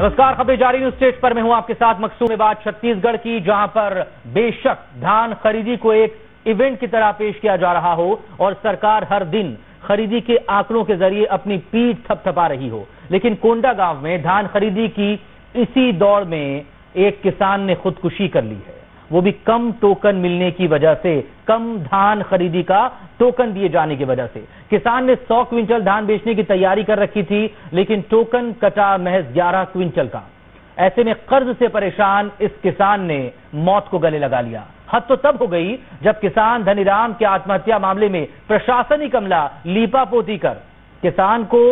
नमस्कार, खबरें जारी न्यूज स्टेज पर मैं हूं आपके साथ मकसूद। में बात छत्तीसगढ़ की, जहां पर बेशक धान खरीदी को एक इवेंट की तरह पेश किया जा रहा हो और सरकार हर दिन खरीदी के आंकड़ों के जरिए अपनी पीठ थपथपा रही हो, लेकिन कोंडागांव में धान खरीदी की इसी दौड़ में एक किसान ने खुदकुशी कर ली है। वो भी कम टोकन मिलने की वजह से, कम धान खरीदी का टोकन दिए जाने की वजह से। किसान ने 100 क्विंटल धान बेचने की तैयारी कर रखी थी, लेकिन टोकन कटा महज 11 क्विंटल का। ऐसे में कर्ज से परेशान इस किसान ने मौत को गले लगा लिया। हद तो तब हो गई जब किसान धनीराम के आत्महत्या मामले में प्रशासनिक अमला लीपापोती कर किसान को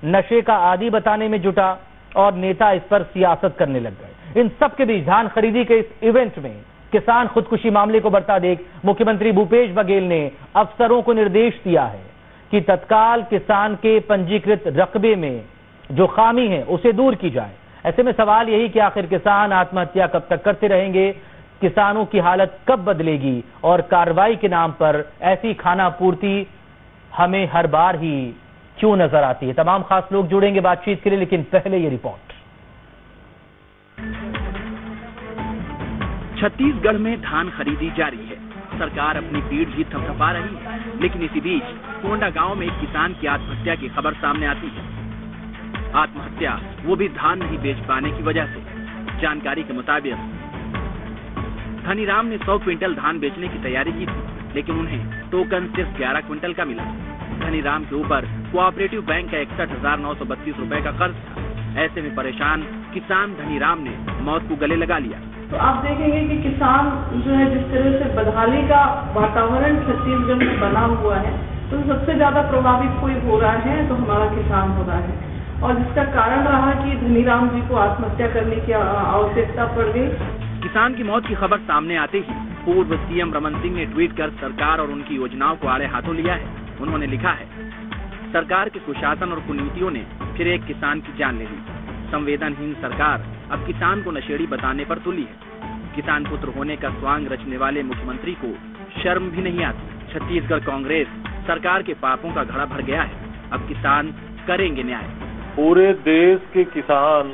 नशे का आदी बताने में जुटा और नेता इस पर सियासत करने लग गए। इन सब के बीच धान खरीदी के इस इवेंट में किसान खुदकुशी मामले को बढ़ता देख मुख्यमंत्री भूपेश बघेल ने अफसरों को निर्देश दिया है कि तत्काल किसान के पंजीकृत रकबे में जो खामी है उसे दूर की जाए। ऐसे में सवाल यही कि आखिर किसान आत्महत्या कब तक करते रहेंगे, किसानों की हालत कब बदलेगी और कार्रवाई के नाम पर ऐसी खानापूर्ति हमें हर बार ही क्यों नजर आती है। तमाम खास लोग जुड़ेंगे बातचीत के लिए, लेकिन पहले ये रिपोर्ट। छत्तीसगढ़ में धान खरीदी जारी है। सरकार अपनी पीठ भी थपथपा रही है, लेकिन इसी बीच कोंडागांव में एक किसान की आत्महत्या की खबर सामने आती है। आत्महत्या वो भी धान नहीं बेच पाने की वजह से। जानकारी के मुताबिक धनीराम ने 100 क्विंटल धान बेचने की तैयारी की थी, लेकिन उन्हें टोकन सिर्फ 11 क्विंटल का मिला। धनीराम के ऊपर कोऑपरेटिव बैंक का 61,932 रुपए का कर्ज था। ऐसे में परेशान किसान धनीराम ने मौत को गले लगा लिया। तो आप देखेंगे कि किसान जो है, जिस तरह से बदहाली का वातावरण छत्तीसगढ़ में बना हुआ है, तो सबसे ज्यादा प्रभावित कोई हो रहा है तो हमारा किसान हो रहा है। और जिसका कारण रहा कि धनीराम जी को आत्महत्या करने की आवश्यकता पड़ गई। किसान की मौत की खबर सामने आते ही पूर्व सीएम रमन सिंह ने ट्वीट कर सरकार और उनकी योजनाओं को आड़े हाथों लिया है। उन्होंने लिखा है, सरकार के कुशासन और कुनीतियों ने फिर एक किसान की जान ले ली। संवेदनहीन सरकार अब किसान को नशेड़ी बताने पर तुली है। किसान पुत्र होने का स्वांग रचने वाले मुख्यमंत्री को शर्म भी नहीं आती। छत्तीसगढ़ कांग्रेस सरकार के पापों का घड़ा भर गया है। अब किसान करेंगे न्याय। पूरे देश के किसान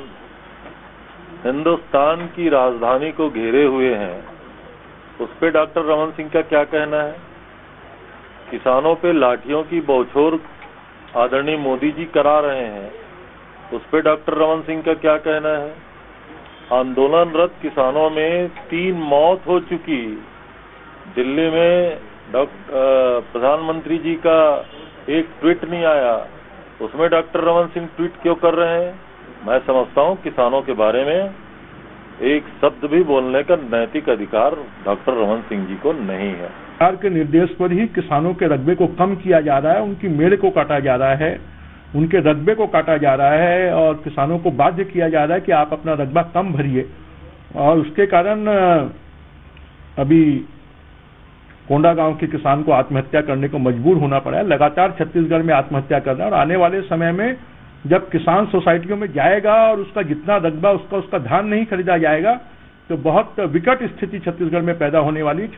हिंदुस्तान की राजधानी को घेरे हुए हैं। उस पे डॉक्टर रमन सिंह का क्या कहना है? किसानों पे लाठियों की बौछार आदरणीय मोदी जी करा रहे हैं, उस पे डॉक्टर रमन सिंह का क्या कहना है? आंदोलनरत किसानों में 3 मौत हो चुकी। दिल्ली में प्रधानमंत्री जी का एक ट्वीट नहीं आया, उसमें डॉक्टर रमन सिंह ट्वीट क्यों कर रहे हैं? मैं समझता हूं किसानों के बारे में एक शब्द भी बोलने का नैतिक अधिकार डॉक्टर रमन सिंह जी को नहीं है। सरकार के निर्देश पर ही किसानों के रकबे को कम किया जा रहा है, उनकी मेड़ को काटा जा रहा है, उनके रकबे को काटा जा रहा है और किसानों को बाध्य किया जा रहा है कि आप अपना रकबा कम भरिए। और उसके कारण अभी कोंडागांव के किसान को आत्महत्या करने को मजबूर होना पड़ा है। लगातार छत्तीसगढ़ में आत्महत्या कर रहा है और आने वाले समय में जब किसान सोसाइटियों में जाएगा और उसका जितना रकबा उसका धान नहीं खरीदा जाएगा तो बहुत विकट स्थिति छत्तीसगढ़ में पैदा होने वाली है।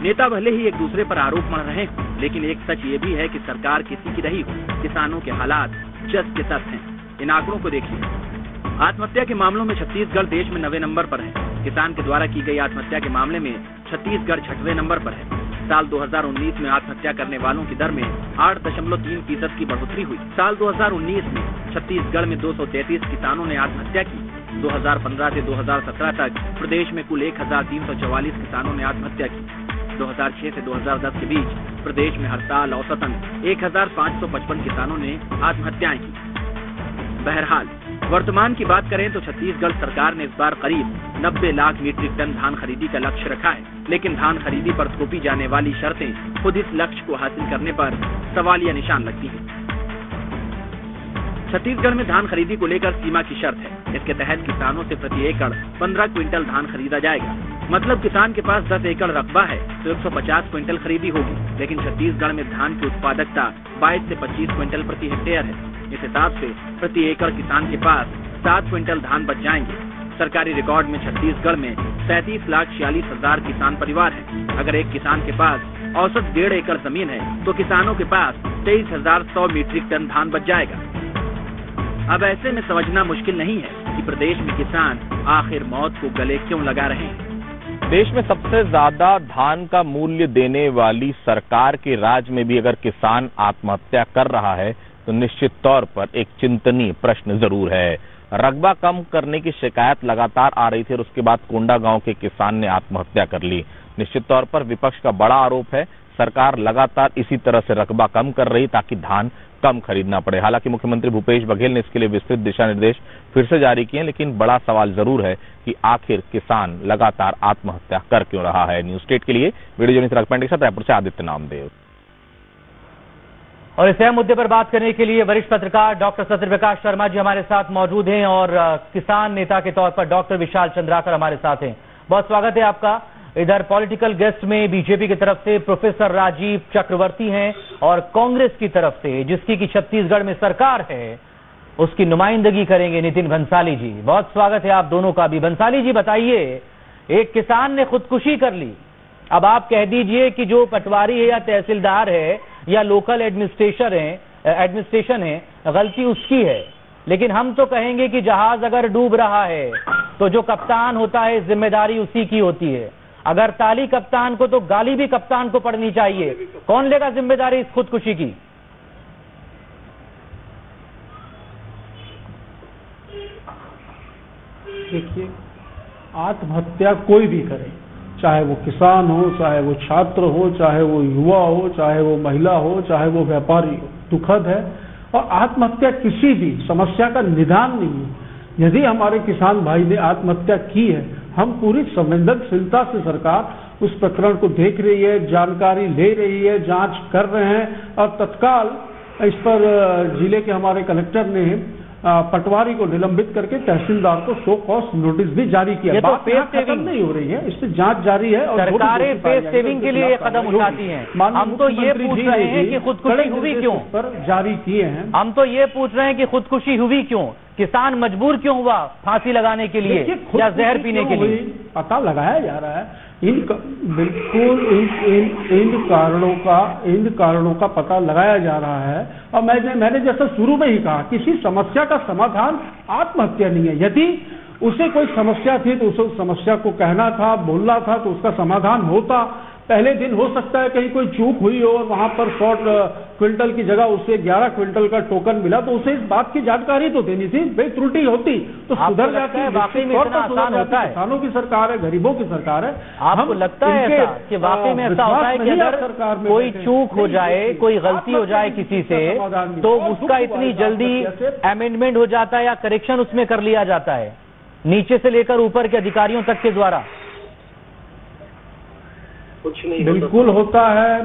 नेता भले ही एक दूसरे पर आरोप मढ़ रहे हैं, लेकिन एक सच ये भी है कि सरकार किसी की रही हो, किसानों के हालात जस के तस हैं। इन आंकड़ों को देखिए। आत्महत्या के मामलों में छत्तीसगढ़ देश में 9वें नंबर पर है। किसान के द्वारा की गई आत्महत्या के मामले में छत्तीसगढ़ 6वें नंबर पर है। साल 2019 में आत्महत्या करने वालों की दर में 8.3% की बढ़ोतरी हुई। साल 2019 में छत्तीसगढ़ में 233 किसानों ने आत्महत्या की। 2015 से 2017 तक प्रदेश में कुल 1,344 किसानों ने आत्महत्या की। 2006 से 2010 के बीच प्रदेश में हर साल औसतन 1,555 किसानों ने आत्महत्याएं की। बहरहाल वर्तमान की बात करें तो छत्तीसगढ़ सरकार ने इस बार करीब 90 लाख मीट्रिक टन धान खरीदी का लक्ष्य रखा है, लेकिन धान खरीदी पर थोपी जाने वाली शर्तें खुद इस लक्ष्य को हासिल करने पर सवालिया निशान लगती हैं। छत्तीसगढ़ में धान खरीदी को लेकर सीमा की शर्त है। इसके तहत किसानों से प्रति एकड़ 15 क्विंटल धान खरीदा जाएगा। मतलब किसान के पास 10 एकड़ रकबा है तो 150 क्विंटल खरीदी होगी। लेकिन छत्तीसगढ़ में धान की उत्पादकता 22 से 25 क्विंटल प्रति हेक्टेयर है। इस हिसाब से प्रति एकड़ किसान के पास 7 क्विंटल धान बच जाएंगे। सरकारी रिकॉर्ड में छत्तीसगढ़ में 37,46,000 किसान परिवार हैं। अगर एक किसान के पास औसत 1.5 एकड़ जमीन है तो किसानों के पास 23,100 मीट्रिक टन धान बच जाएगा। अब ऐसे में समझना मुश्किल नहीं है कि प्रदेश में किसान आखिर मौत को गले क्यों लगा रहे हैं। देश में सबसे ज्यादा धान का मूल्य देने वाली सरकार के राज में भी अगर किसान आत्महत्या कर रहा है तो निश्चित तौर पर एक चिंतनीय प्रश्न जरूर है। रकबा कम करने की शिकायत लगातार आ रही थी और उसके बाद कोंडागांव के किसान ने आत्महत्या कर ली। निश्चित तौर पर विपक्ष का बड़ा आरोप है सरकार लगातार इसी तरह से रकबा कम कर रही ताकि धान कम खरीदना पड़े। हालांकि मुख्यमंत्री भूपेश बघेल ने इसके लिए विस्तृत दिशा निर्देश फिर से जारी किए, लेकिन बड़ा सवाल जरूर है कि आखिर किसान लगातार आत्महत्या कर क्यों रहा है। न्यूज स्टेट के लिए वीडियो जर्नलिस्ट रघुपेंद्र के साथ रायपुर से आदित्य नामदेव। और इस अहम मुद्दे पर बात करने के लिए वरिष्ठ पत्रकार डॉक्टर सत्यप्रकाश शर्मा जी हमारे साथ मौजूद हैं और किसान नेता के तौर पर डॉक्टर विशाल चंद्राकर हमारे साथ हैं। बहुत स्वागत है आपका। इधर पॉलिटिकल गेस्ट में बीजेपी की तरफ से प्रोफेसर राजीव चक्रवर्ती हैं और कांग्रेस की तरफ से, जिसकी कि छत्तीसगढ़ में सरकार है, उसकी नुमाइंदगी करेंगे नितिन भंसाली जी। बहुत स्वागत है आप दोनों का भी। भंसाली जी बताइए, एक किसान ने खुदकुशी कर ली, अब आप कह दीजिए कि जो पटवारी है या तहसीलदार है या लोकल एडमिनिस्ट्रेशन है, गलती उसकी है, लेकिन हम तो कहेंगे कि जहाज अगर डूब रहा है तो जो कप्तान होता है जिम्मेदारी उसी की होती है। अगर ताली कप्तान को तो गाली भी कप्तान को पड़नी चाहिए। कौन लेगा जिम्मेदारी इस खुदकुशी की? देखिए, आत्महत्या कोई भी करे, चाहे वो किसान हो, चाहे वो छात्र हो, चाहे वो युवा हो, चाहे वो महिला हो, चाहे वो व्यापारी हो, दुखद है। और आत्महत्या किसी भी समस्या का निदान नहीं है। यदि हमारे किसान भाई ने आत्महत्या की है, हम पूरी संवेदनशीलता से सरकार उस प्रकरण को देख रही है, जानकारी ले रही है, जांच कर रहे हैं और तत्काल इस पर जिले के हमारे कलेक्टर ने पटवारी को निलंबित करके तहसीलदार को शो कॉज नोटिस भी जारी किया। ये तो बात खत्म नहीं हो रही है, इस पर जांच जारी है और सरकारें फेस सेविंग के लिए कदम उठाती हैं। हम तो ये पूछ रहे हैं कि खुदकुशी हुई क्यों, पर जारी किए हैं। हम तो ये पूछ रहे हैं कि खुदकुशी हुई क्यों, किसान मजबूर क्यों हुआ फांसी लगाने के लिए या जहर पीने के लिए? पता लगाया जा रहा है। बिल्कुल इन कारणों का पता लगाया जा रहा है। और मैंने जैसा शुरू में ही कहा, किसी समस्या का समाधान आत्महत्या नहीं है। यदि उसे कोई समस्या थी तो उसे उस समस्या को कहना था, बोलना था, तो उसका समाधान होता। पहले दिन हो सकता है कहीं कोई चूक हुई हो और वहां पर 100 क्विंटल की जगह उसे 11 क्विंटल का टोकन मिला, तो उसे इस बात की जानकारी तो देनी थी। भाई त्रुटि होती तो सुधर जाती है। वाकई में इतना आसान होता है? किसानों की सरकार है, गरीबों की सरकार है। आपको लगता है ऐसा कि वाकई में ऐसा होता है कि अगर कोई चूक हो जाए, कोई गलती हो जाए किसी से, तो उसका इतनी जल्दी अमेंडमेंट हो जाता है या करेक्शन उसमें कर लिया जाता है नीचे से लेकर ऊपर के अधिकारियों तक के द्वारा? कुछ नहीं बिल्कुल होता है,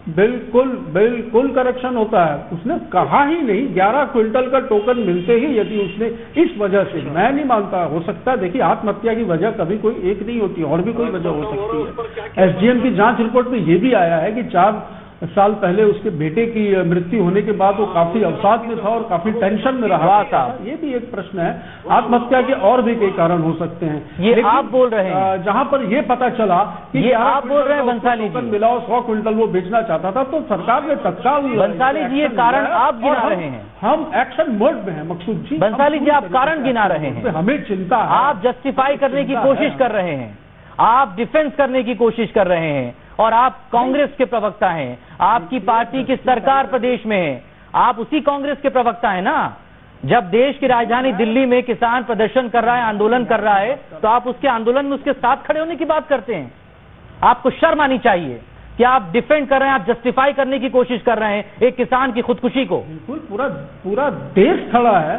बिल्कुल करेक्शन होता है। उसने कहा ही नहीं, 11 क्विंटल का टोकन मिलते ही यदि उसने इस वजह से, मैं नहीं मानता, हो सकता है। देखिए, आत्महत्या की वजह कभी कोई एक नहीं होती, और भी कोई वजह हो सकती है। एसडीएम की जांच रिपोर्ट में ये भी आया है कि 4 साल पहले उसके बेटे की मृत्यु होने के बाद वो काफी अवसाद में था और काफी टेंशन में रहा था। ये भी एक प्रश्न है। आत्महत्या के और भी कई कारण हो सकते हैं। ये आप बोल रहे हैं, जहां पर ये पता चला कि ये आप बोल रहे हैं बंसाली जी, मिला और 100 क्विंटल वो बेचना चाहता था, तो सरकार ने तत्काल। बंसाली जी, ये कारण आप गिना रहे हैं। हम एक्शन मोड में हैं मकसूद जी। बंसाली जी, आप कारण गिना रहे हैं, हमें चिंता है। आप जस्टिफाई करने की कोशिश कर रहे हैं, आप डिफेंस करने की कोशिश कर रहे हैं, और आप कांग्रेस के प्रवक्ता हैं। आपकी पार्टी की सरकार प्रदेश में है, आप उसी कांग्रेस के प्रवक्ता हैं ना। जब देश की राजधानी दिल्ली में किसान प्रदर्शन कर रहा है, आंदोलन कर रहा है, तो आप उसके आंदोलन में उसके साथ खड़े होने की बात करते हैं। आपको शर्म आनी चाहिए कि आप डिफेंड कर रहे हैं, आप जस्टिफाई करने की कोशिश कर रहे हैं एक किसान की खुदकुशी को। बिल्कुल, पूरा देश खड़ा है,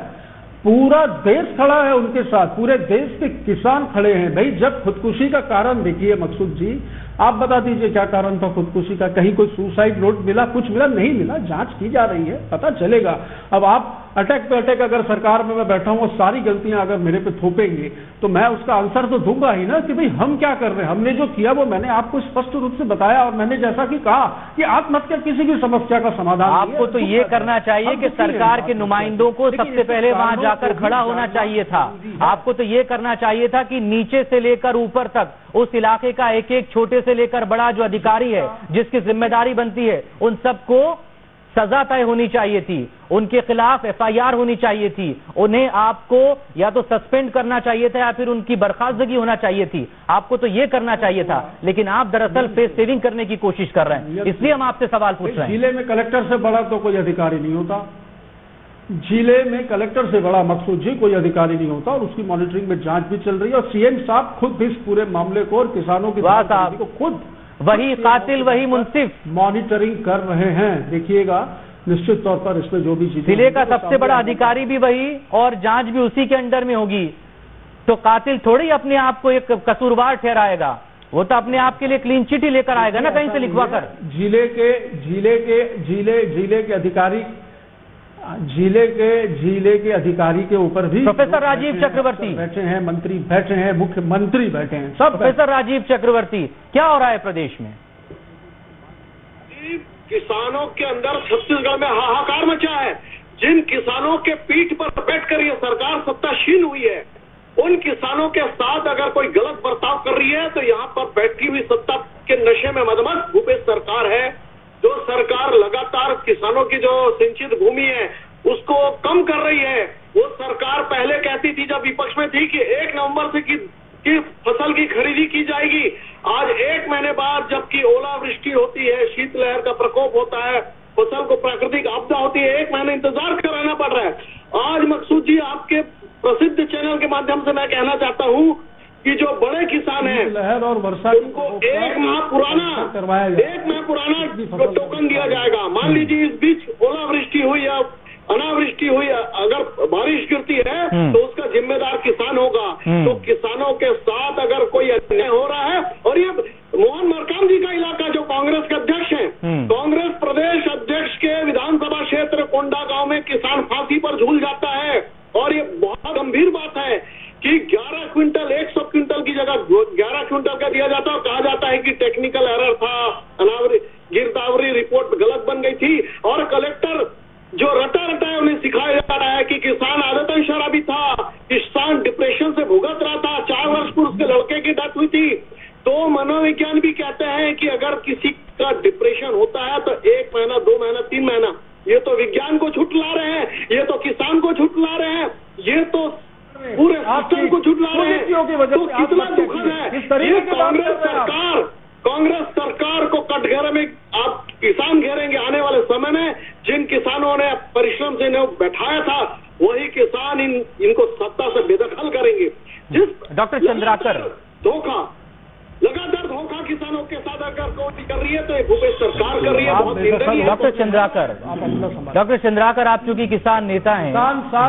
पूरा देश खड़ा है उनके साथ, पूरे देश के किसान खड़े हैं। भाई, जब खुदकुशी का कारण देखिए मकसूद जी, आप बता दीजिए क्या कारण था खुदकुशी का? कहीं कोई सुसाइड नोट मिला, कुछ मिला? नहीं मिला। जांच की जा रही है, पता चलेगा। अब आप अटैक पे अटैक, अगर सरकार में मैं बैठा हूं और सारी गलतियां अगर मेरे पे थोपेंगे, तो मैं उसका आंसर तो दूंगा ही ना कि भाई हम क्या कर रहे हैं। हमने जो किया वो मैंने आपको स्पष्ट रूप से बताया, और मैंने जैसा कि कहा कि आत्महत्या किसी भी समस्या का समाधान नहीं है। आपको तो ये करना चाहिए कि सरकार के नुमाइंदों को सबसे पहले वहां जाकर खड़ा होना चाहिए था। आपको तो ये करना चाहिए था कि नीचे से लेकर ऊपर तक उस इलाके का एक एक छोटे से लेकर बड़ा जो अधिकारी है, जिसकी जिम्मेदारी बनती है, उन सबको सजा तय होनी चाहिए थी, उनके खिलाफ FIR होनी चाहिए थी, उन्हें आपको या तो सस्पेंड करना चाहिए था या फिर उनकी बर्खास्तगी होना चाहिए थी। आपको तो ये करना चाहिए था, लेकिन आप दरअसल फेस सेविंग करने की कोशिश कर रहे हैं। इसलिए हम आपसे सवाल पूछ रहे हैं। जिले में कलेक्टर से बड़ा तो कोई अधिकारी नहीं होता, जिले में कलेक्टर से बड़ा मकसूद जी कोई अधिकारी नहीं होता, और उसकी मॉनिटरिंग में जांच भी चल रही है। और CM साहब खुद इस पूरे मामले को और किसानों की को खुद वही कातिल वही मुंसिफ मॉनिटरिंग कर रहे हैं। देखिएगा निश्चित तौर पर इसमें जो भी चीजें, जिले का सबसे बड़ा अधिकारी भी वही और जांच भी उसी के अंडर में होगी। तो कातिल थोड़ी अपने आप को एक कसूरवार ठहराएगा, वो तो अपने आप के लिए क्लीन चिट ही लेकर आएगा ना कहीं से लिखवा कर। जिले के अधिकारी के ऊपर भी प्रोफेसर राजीव चक्रवर्ती बैठे हैं, मंत्री बैठे हैं, मुख्यमंत्री बैठे हैं, सब। प्रोफेसर राजीव चक्रवर्ती, क्या हो रहा है प्रदेश में? किसानों के अंदर छत्तीसगढ़ में हाहाकार मचा है। जिन किसानों के पीठ पर बैठकर ये सरकार सत्ताशीन हुई है, उन किसानों के साथ अगर कोई गलत बर्ताव कर रही है तो यहाँ पर बैठी हुई सत्ता के नशे में मदमस्त भूपेश सरकार है। जो सरकार लगातार किसानों की जो सिंचित भूमि है उसको कम कर रही है। वो सरकार पहले कहती थी जब विपक्ष में थी कि 1 नवंबर से की फसल की खरीदी की जाएगी। आज 1 महीने बाद जबकि ओलावृष्टि होती है, शीतलहर का प्रकोप होता है, फसल को प्राकृतिक आपदा होती है, 1 महीने इंतजार कराना पड़ रहा है। आज मकसूद जी आपके प्रसिद्ध चैनल के माध्यम से मैं कहना चाहता हूँ कि जो बड़े किसान हैं लहर और वर्षा उनको 1 माह पुराना टोकन दिया जाएगा। मान लीजिए इस बीच ओलावृष्टि हुई या अनावृष्टि हुई, अगर बारिश गिरती है तो उसका जिम्मेदार किसान होगा। तो किसानों के साथ अगर कोई अन्याय हो रहा है, और ये मोहन मरकाम जी का इलाका जो कांग्रेस के अध्यक्ष हैं, कांग्रेस प्रदेश अध्यक्ष के विधानसभा क्षेत्र कोंडा गांव में किसान फांसी पर झूल जाता है। और ये बहुत गंभीर बात है कि 11 क्विंटल 100 क्विंटल की जगह 11 क्विंटल का दिया जाता है और कहा जाता है कि टेक्निकल एरर था, गिरदावरी रिपोर्ट गलत बन गई थी। और कलेक्टर जो रटा है उन्हें सिखाया जा रहा है कि किसान आदतन शराबी था, किसान डिप्रेशन से भुगत रहा था, 4 वर्ष पूर्व उसके लड़के की डेथ हुई थी। तो मनोविज्ञान भी कहते हैं कि अगर किसी का डिप्रेशन होता है तो 1 महीना 2 महीना 3 महीना, ये तो विज्ञान को झुठला रहे हैं, ये तो किसान को झुठला रहे हैं, ये तो पूरे सिस्टम को झुठला रहे हैं। तो कितना दुखद है। ये कांग्रेस सरकार को कटघरे में आप किसान घेरेंगे आने वाले समय में। जिन किसानों ने परिश्रम से इन्हें बैठाया था वही किसान इनको सत्ता से बेदखल करेंगे। जिस डॉक्टर चंद्राकर लगातार धोखा किसानों के साथ अगर कोई कर रही है तो ये भूपेश सरकार कर रही है। बहुत डॉक्टर चंद्राकर, आप चूंकि किसान नेता हैं,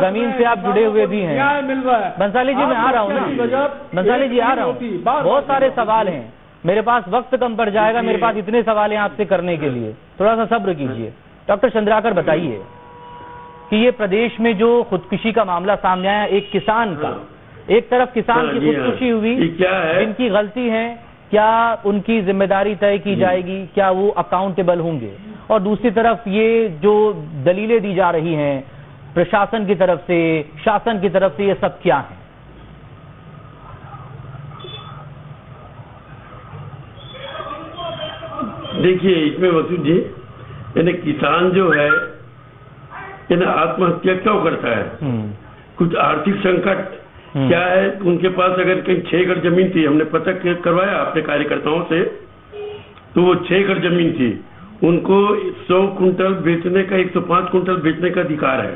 जमीन से आप जुड़े हुए भी हैं। मिल रहा है। बंसाली जी मैं आ रहा हूँ ना, बंसाली जी आ रहा हूँ। बहुत सारे सवाल हैं, मेरे पास वक्त कम पड़ जाएगा, मेरे पास इतने सवाल हैं आपसे करने के लिए, थोड़ा सा सब्र कीजिए। डॉक्टर चंद्राकर बताइए कि ये प्रदेश में जो खुदकुशी का मामला सामने आया, एक किसान का, एक तरफ किसान की खुदकुशी हुई, इनकी गलती है, क्या उनकी जिम्मेदारी तय की जाएगी, क्या वो अकाउंटेबल होंगे? और दूसरी तरफ ये जो दलीलें दी जा रही हैं प्रशासन की तरफ से, शासन की तरफ से, ये सब क्या है? देखिए इसमें वसूल जी, यानी किसान जो है आत्महत्या क्यों करता है? कुछ आर्थिक संकट क्या है? उनके पास अगर कहीं 6 एकड़ जमीन थी, हमने पता करवाया अपने कार्यकर्ताओं से, तो वो 6 एकड़ जमीन थी, उनको 100 कुंटल बेचने का, 105 कुंटल बेचने का अधिकार है,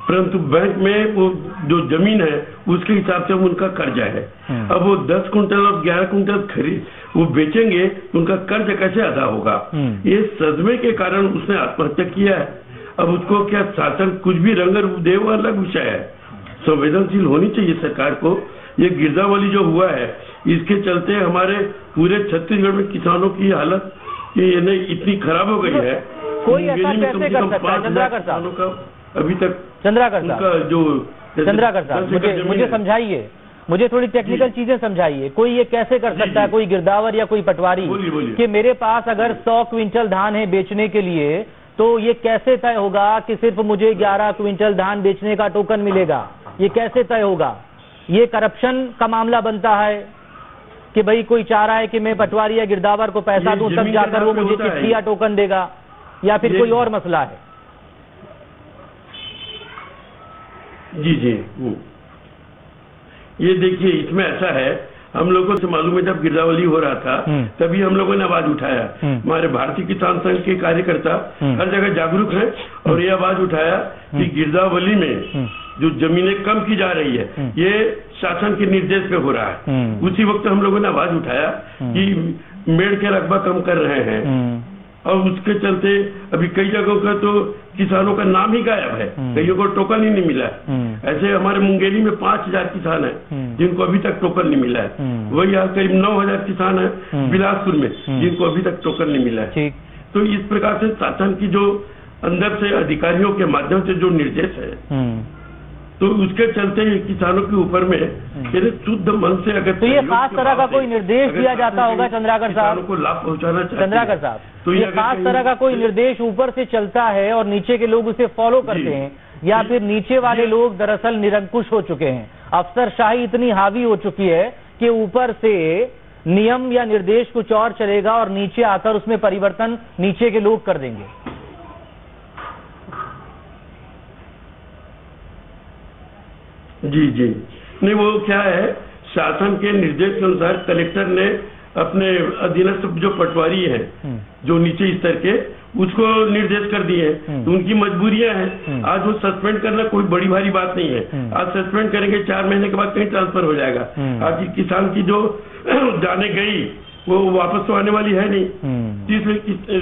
परंतु बैंक में वो जो जमीन है उसके हिसाब से उनका कर्जा है। अब वो 10 कुंटल और 11 कुंटल वो बेचेंगे तो उनका कर्ज कैसे अदा होगा? ये सदमे के कारण उसने आत्महत्या किया है। अब उसको क्या शासन कुछ भी रंग रूप दे, वो अलग विषय है। संवेदनशील होनी चाहिए सरकार को। ये गिरदावली जो हुआ है, इसके चलते हमारे पूरे छत्तीसगढ़ में किसानों की हालत ये इतनी खराब हो गई है। कोई ऐसा कैसे कर सकता है? चंद्राकर साहब का अभी तक चंद्राकर साहब मुझे समझाइए, मुझे थोड़ी टेक्निकल चीजें समझाइए। कोई ये कैसे कर सकता है, कोई गिरदावर या कोई पटवारी, कि मेरे पास अगर 100 क्विंटल धान है बेचने के लिए, तो ये कैसे तय होगा कि सिर्फ मुझे 11 क्विंटल धान बेचने का टोकन मिलेगा? ये कैसे तय होगा? ये करप्शन का मामला बनता है कि भाई कोई चाह रहा है कि मैं पटवारी या गिरदावर को पैसा दूं, तब जाकर वो मुझे चिट्ठी या टोकन देगा। या फिर कोई और मसला है? जी जी, ये देखिए, इसमें ऐसा है, हम लोगों से मालूम है जब गिरदावली हो रहा था तभी हम लोगों ने आवाज उठाया। हमारे भारतीय किसान संघ के कार्यकर्ता हर जगह जागरूक हैं और ये आवाज उठाया कि गिरदावली में जो जमीनें कम की जा रही है ये शासन के निर्देश पे हो रहा है। उसी वक्त हम लोगों ने आवाज उठाया कि मेड़ के रकबा कम कर रहे हैं और उसके चलते अभी कई जगहों का तो किसानों का नाम ही गायब है, कईयों को टोकन ही नहीं मिला है। ऐसे हमारे मुंगेली में 5000 किसान हैं जिनको अभी तक टोकन नहीं मिला है। वही यहाँ करीब 9000 किसान हैं बिलासपुर में जिनको अभी तक टोकन नहीं मिला है। तो इस प्रकार से शासन की जो अंदर से अधिकारियों के माध्यम से जो निर्देश है तो उसके चलते किसानों के ऊपर में शुद्ध मन से अगर तो ये खास तरह का कोई निर्देश दिया जाता होगा चंद्राकर साहब को लाभ पहुंचाना चाहिए। चंद्राकर साहब, तो ये खास तरह का कोई निर्देश ऊपर से चलता है और नीचे के लोग उसे फॉलो करते हैं, या फिर नीचे वाले लोग दरअसल निरंकुश हो चुके हैं? अफसरशाही इतनी हावी हो चुकी है कि ऊपर से नियम या निर्देश कुछ और चलेगा और नीचे आकर उसमें परिवर्तन नीचे के लोग कर देंगे। जी जी, नहीं, वो क्या है, शासन के निर्देश के अनुसार कलेक्टर ने अपने अधीनस्थ जो पटवारी है जो नीचे स्तर के उसको निर्देश कर दिए हैं, तो उनकी मजबूरियां हैं। आज वो सस्पेंड करना कोई बड़ी भारी बात नहीं है। आज सस्पेंड करेंगे 4 महीने के बाद कहीं ट्रांसफर हो जाएगा। आज किसान की जो जाने गई वो वापस तो आने वाली है नहीं। इसलिए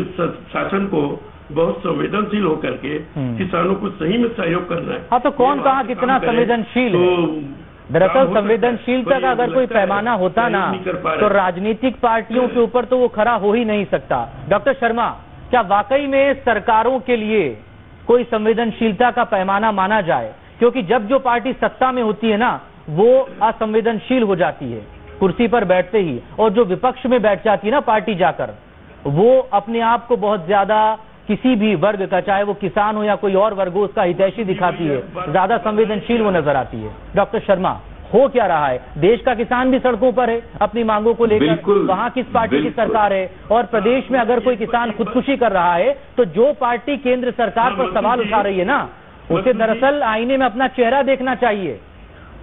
शासन को बहुत संवेदनशील होकर के किसानों को सही में सहयोग करना है। हाँ, तो कौन कहा कितना संवेदनशील है? दरअसल संवेदनशीलता का अगर कोई पैमाना होता ना तो राजनीतिक पार्टियों के ऊपर तो वो खरा हो ही नहीं सकता। डॉक्टर शर्मा, क्या वाकई में सरकारों के लिए कोई संवेदनशीलता का पैमाना माना जाए? क्योंकि जब जो पार्टी सत्ता में होती है ना वो असंवेदनशील हो जाती है कुर्सी पर बैठते ही, और जो विपक्ष में बैठ जाती है ना पार्टी जाकर, वो अपने आप को बहुत ज्यादा किसी भी वर्ग का, चाहे वो किसान हो या कोई और वर्ग हो, उसका हितैषी दिखाती है, ज्यादा संवेदनशील वो नजर आती है। डॉक्टर शर्मा, हो क्या रहा है? देश का किसान भी सड़कों पर है अपनी मांगों को लेकर, वहां किस पार्टी की सरकार है? और प्रदेश में अगर कोई किसान खुदकुशी कर रहा है तो जो पार्टी केंद्र सरकार पर सवाल उठा रही है ना, उसे दरअसल आईने में अपना चेहरा देखना चाहिए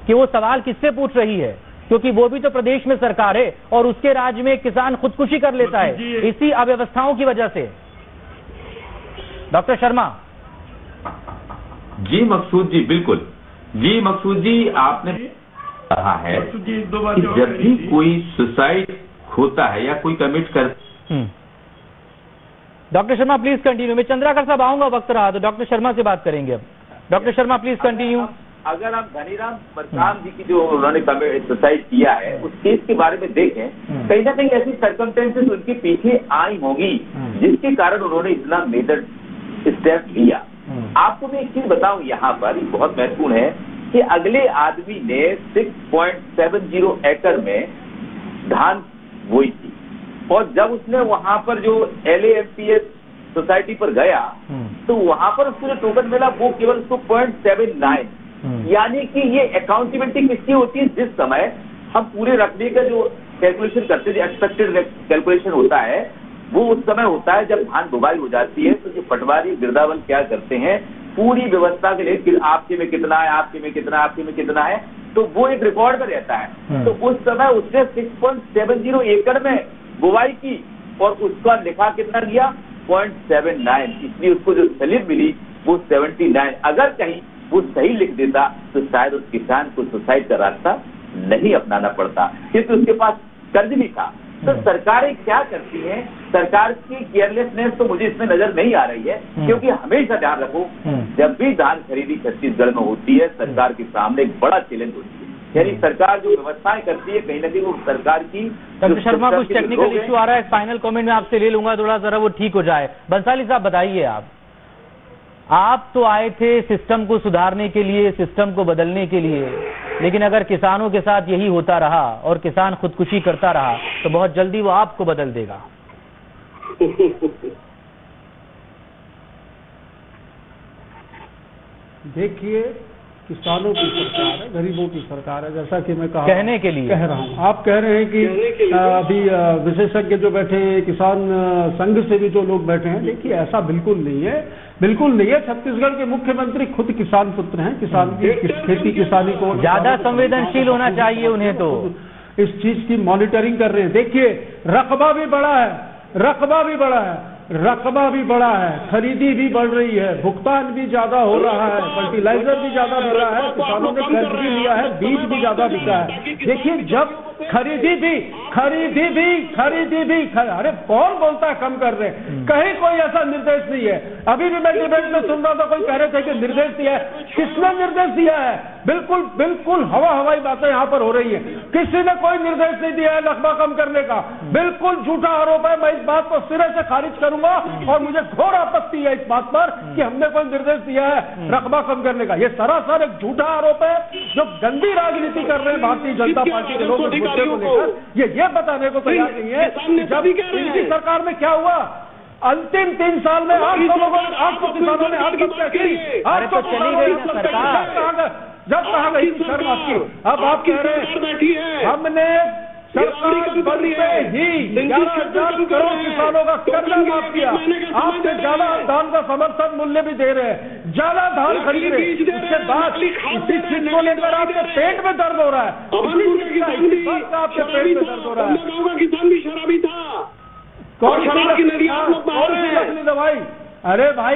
कि वो सवाल किससे पूछ रही है, क्योंकि वो भी तो प्रदेश में सरकार है और उसके राज्य में किसान खुदकुशी कर लेता है इसी अव्यवस्थाओं की वजह से। डॉक्टर शर्मा। जी मकसूद जी, बिल्कुल जी मकसूद जी, आपने कहा है कि जब भी कोई सुसाइड होता है या कोई कमिट कर। Doctor Sharma please continue. मैं चंद्राकर साहब आऊंगा, वक्त रहा तो डॉक्टर शर्मा से बात करेंगे अब। Doctor Sharma please continue. अगर आप धनीराम परसाम जी की जो उन्होंने सुसाइड किया है उस केस के बारे में देखें, कहीं ना कहीं ऐसी सर्कमस्टेंसेस उनके पीछे आई होंगी जिसके कारण उन्होंने इतना मेजर स्टेप लिया। आपको मैं एक चीज बताऊं यहाँ पर, बहुत महत्वपूर्ण है कि अगले आदमी ने 6.70 एकड़ में धान बोई थी और जब उसने वहां पर जो LAMPS सोसाइटी पर गया तो वहां पर उसको जो टोकन मिला वो केवल उसको 0.79, यानी कि ये अकाउंटेबिलिटी किसकी होती है? जिस समय हम पूरे रकबे का जो कैलकुलेशन करते हैं, एक्सपेक्टेड कैलकुलेशन होता है, वो उस समय होता है जब धान बुवाई हो जाती है। तो जो पटवारी गिरदावल क्या करते हैं, पूरी व्यवस्था के लिए कि आपके में कितना है, आपके में कितना है, आपके में कितना है, तो वो एक रिकॉर्ड में रहता है। तो उस समय उसने 6.70 एकड़ में बुवाई की और उसका लिखा कितना लिया? 0.79, इसलिए उसको जो स्लिप मिली वो 79। अगर कहीं वो सही लिख देता तो शायद उस किसान को सुसाइड का रास्ता नहीं अपनाना पड़ता, क्योंकि उसके पास कर्ज भी था। तो सरकारें क्या करती हैं? सरकार की केयरलेसनेस तो मुझे इसमें नजर नहीं आ रही है, क्योंकि हमेशा ध्यान रखो जब भी धान खरीदी छत्तीसगढ़ में होती है सरकार के सामने एक बड़ा चैलेंज होती है, यानी सरकार जो व्यवस्थाएं करती है कहीं ना कहीं वो सरकार की। डॉक्टर शर्मा, कुछ टेक्निकल इश्यू आ रहा है, फाइनल कमेंट में आपसे ले लूंगा, थोड़ा जरा वो ठीक हो जाए। बंसाली साहब बताइए, आप तो आए थे सिस्टम को सुधारने के लिए, सिस्टम को बदलने के लिए, लेकिन अगर किसानों के साथ यही होता रहा और किसान खुदकुशी करता रहा तो बहुत जल्दी वो आपको बदल देगा। देखिए, किसानों की सरकार है, गरीबों की सरकार है, जैसा कि मैं कहने के लिए कह रहा हूँ। आप कह रहे हैं कि अभी विशेषज्ञ जो बैठे हैं, किसान संघ से भी जो लोग बैठे हैं, देखिए ऐसा बिल्कुल नहीं है, बिल्कुल नहीं है। छत्तीसगढ़ के मुख्यमंत्री खुद किसान पुत्र हैं, किसान की खेती किसानी को ज्यादा संवेदनशील होना चाहिए उन्हें, तो इस चीज की मॉनिटरिंग कर रहे हैं। देखिए रकबा भी बढ़ा है, रकबा भी बढ़ा है, रकबा भी बढ़ा है, खरीदी भी बढ़ रही है, भुगतान भी ज्यादा हो रहा है, फर्टिलाइजर भी ज्यादा मिल रहा है, किसानों ने कर्ज भी लिया है, बीज भी ज्यादा बिका है। देखिए जब खरीदी भी अरे कौन बोलता है कम कर रहे हैं? कहीं कोई ऐसा निर्देश नहीं है। अभी भी मैं डिबेट में सुन रहा था, कोई कह रहे थे कि निर्देश दिया है। किसने निर्देश दिया है? बिल्कुल हवाई बातें यहाँ पर हो रही है। किसी ने कोई निर्देश नहीं दिया है रकबा कम करने का, बिल्कुल झूठा आरोप है। मैं इस बात को सिरे से खारिज करूंगा और मुझे घोर आपत्ति है इस बात पर कि हमने कोई निर्देश दिया है रकबा कम करने का। ये सरासर एक झूठा आरोप है जो गंदी राजनीति कर रहे हैं भारतीय जनता पार्टी के लोग। ये बताने को तैयार नहीं है जब इनकी सरकार में क्या हुआ। अंतिम 3 साल में 800 लोगों ने, 800 किसानों ने आत्महत्या की। अरे तो चली गई ना सरकार, जब कहा गई शर्म आपकी। अब आप कह रहे हैं हमने सरकार बनते ही 11,000 करोड़ किसानों का कर्जा माफ किया। आपने ज्यादा धान का समर्थन मूल्य भी दे रहे हैं, ज्यादा धान खरीद रहे हैं। उसके बाद इसी चीज को लेकर आपके पेट में दर्द हो रहा है, आपके पेट में दर्द हो रहा है। किसान भी शराबी था। कौन सी नकली दवाई? अरे भाई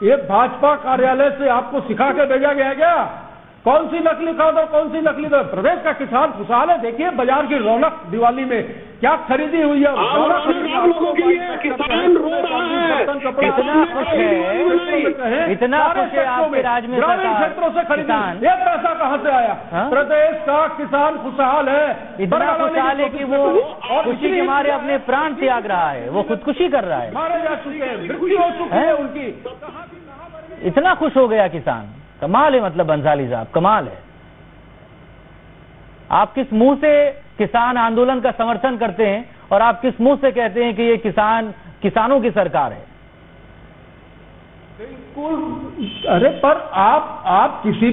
ये भाजपा कार्यालय से आपको सिखा के भेजा गया क्या? कौन सी नकली खाद और कौन सी नकली दवा? प्रदेश का किसान खुशहाल है। देखिए बाजार की रौनक दिवाली में क्या खरीदी हुई है। आप लोगों के लिए किसान रो रहा है, इतना खुश है, इतना खुश है आपके राज्य में ग्रामीण क्षेत्रों से खरीदी। ये पैसा कहाँ से आया? प्रदेश का किसान खुशहाल है, इतना खुशहाल है कि वो खुशी के मारे अपने प्राण त्याग रहा है, वो खुदकुशी कर रहा है, मारे जा चुके हैं, मृत्यु हो चुकी है उनकी। इतना खुश हो गया किसान। कमाल है, मतलब बंसाली साहब कमाल है। आप किस मुंह से किसान आंदोलन का समर्थन करते हैं और आप किस मुंह से कहते हैं कि ये किसानों की सरकार है? बिल्कुल। अरे पर आप किसी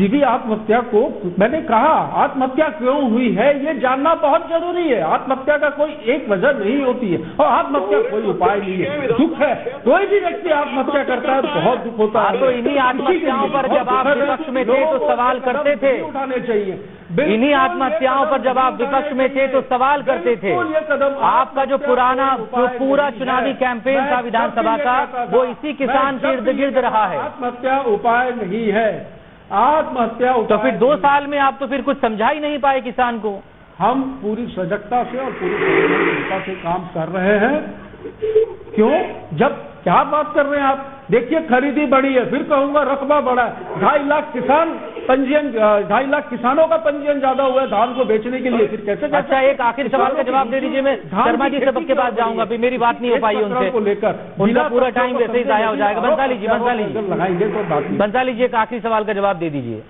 भी आत्महत्या को, मैंने कहा आत्महत्या क्यों हुई है ये जानना बहुत जरूरी है। आत्महत्या का कोई एक वजह नहीं होती है और आत्महत्या कोई उपाय नहीं है। दुख है, कोई भी व्यक्ति आत्महत्या करता है बहुत दुख होता है। तो इन्हीं आत्महत्याओं पर जब आप विपक्ष में थे तो सवाल करते थे, उठाने चाहिए। इन्हीं आत्महत्याओं पर जब आप विपक्ष में थे तो सवाल करते थे। आपका जो पूरा चुनावी कैंपेन था विधानसभा का, वो इसी किसान के इर्द गिर्द रहा है। आत्महत्या उपाय नहीं है, आत्महत्या तो फिर 2 साल में आप तो फिर कुछ समझा ही नहीं पाए किसान को। हम पूरी सजगता से और पूरी संवेदनशीलता से काम कर रहे हैं। क्यों? जब क्या बात कर रहे हैं आप? देखिए खरीदी बढ़ी है, फिर कहूंगा रकबा बढ़ा है। 2.5 लाख किसान पंजीयन, 2.5 लाख किसानों का पंजीयन ज्यादा हुआ है धान को बेचने के लिए। फिर कैसे? अच्छा एक आखिरी सवाल का जवाब दे दीजिए। मैं शर्मा जी सबके पास जाऊंगा, फिर मेरी बात नहीं हो पाई उनसे को लेकर, उनका पूरा टाइम वैसे ही जाया हो जाएगा। बंसाली जी लगाएंगे तो बात। बंसाली जी एक आखिरी सवाल का जवाब दे दीजिए।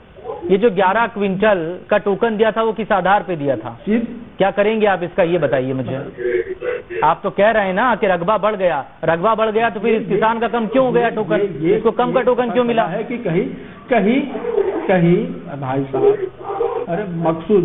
ये जो 11 क्विंटल का टोकन दिया था वो किस आधार पे दिया था? क्या करेंगे आप इसका, ये बताइए मुझे। आप तो कह रहे हैं ना कि रकबा बढ़ गया, रकबा बढ़ गया तो फिर इस किसान का कम क्यों हो गया टोकन? इसको कम का टोकन क्यों मिला है? कि कहीं भाई साहब, अरे मकसूद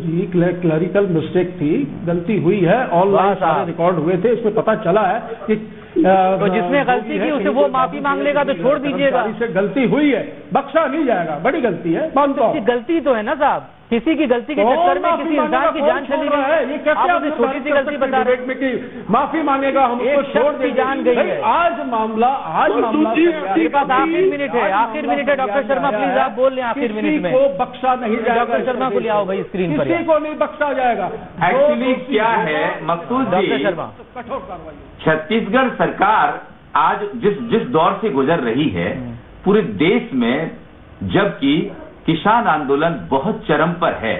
जी क्लरिकल मिस्टेक थी, गलती हुई है, ऑनलाइन सारे रिकॉर्ड हुए थे, इसमें पता चला है कि तो जिसने गलती की उसे वो माफी मांग लेगा तो छोड़ दीजिएगा। से गलती हुई है, बख्शा नहीं जाएगा, बड़ी गलती है, मानता हूं। गलती तो है ना साहब, किसी की गलती के चक्कर में किसी इंसान की जान चली गई है। ये कैसे आप छोटी सी गलती बता रहे हैं कि माफी मांगेगा, हमको छोड़ दी जान गई है। आज मामला मेरे पास आखिर मिनट है डॉक्टर शर्मा, प्लीज आप बोल लें आखिर मिनट में। को बख्शा नहीं जाएगा। डॉक्टर शर्मा को ले आओ भाई स्क्रीन पर। किसी को नहीं बख्शा जाएगा। एक्चुअली क्या है मकसूद जी, डॉक्टर शर्मा, कठोर कार्रवाई। छत्तीसगढ़ सरकार आज जिस दौर से गुजर रही है पूरे देश में, जबकि किसान आंदोलन बहुत चरम पर है।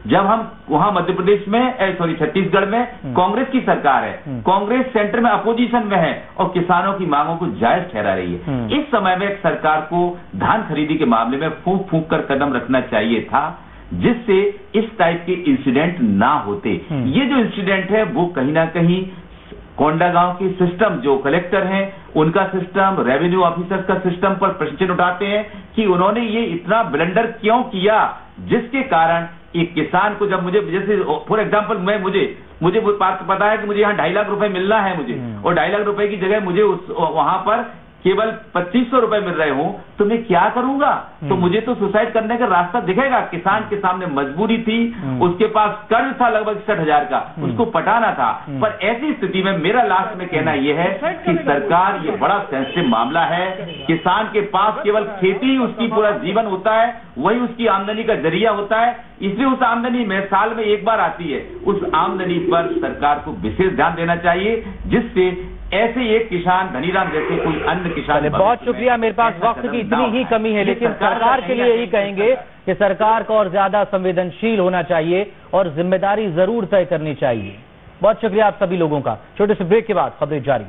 जब हम वहां मध्य प्रदेश में छत्तीसगढ़ में कांग्रेस की सरकार है, कांग्रेस सेंटर में अपोजिशन में है और किसानों की मांगों को जायज ठहरा रही है। इस समय में सरकार को धान खरीदी के मामले में फूंक फूंक कर कदम रखना चाहिए था, जिससे इस टाइप के इंसिडेंट ना होते। ये जो इंसिडेंट है वो कहीं ना कहीं कोंडागांव की सिस्टम, जो कलेक्टर हैं उनका सिस्टम, रेवेन्यू ऑफिसर्स का सिस्टम पर प्रश्न चिन्ह उठाते हैं कि उन्होंने ये इतना ब्लंडर क्यों किया, जिसके कारण एक किसान को, जब मुझे, जैसे फॉर एग्जांपल मुझे वो पता है कि मुझे यहाँ 2.5 लाख रुपए मिलना है मुझे, और 2.5 लाख रुपए की जगह मुझे वहां पर केवल 2500 रुपए मिल रहे हो, तो मैं क्या करूंगा? तो मुझे तो सुसाइड करने का रास्ता दिखेगा। किसान के सामने मजबूरी थी, उसके पास कर्ज था लगभग 60,000 का, उसको पटाना था। पर ऐसी स्थिति में मेरा लास्ट में कहना यह है कि सरकार, ये बड़ा सेंसिटिव मामला है। किसान के पास केवल खेती ही उसकी पूरा जीवन होता है, वही उसकी आमदनी का जरिया होता है, इसलिए उस आमदनी में साल में एक बार आती है, उस आमदनी पर सरकार को विशेष ध्यान देना चाहिए, जिससे ऐसे एक किसान, धनीराम जैसे कोई अन्य किसान। बहुत शुक्रिया, मेरे पास वक्त की इतनी ही कमी है, लेकिन सरकार के लिए यही कहेंगे कि सरकार को और ज्यादा संवेदनशील होना चाहिए और जिम्मेदारी जरूर तय करनी चाहिए। बहुत शुक्रिया आप सभी लोगों का। छोटे से ब्रेक के बाद खबरें जारी।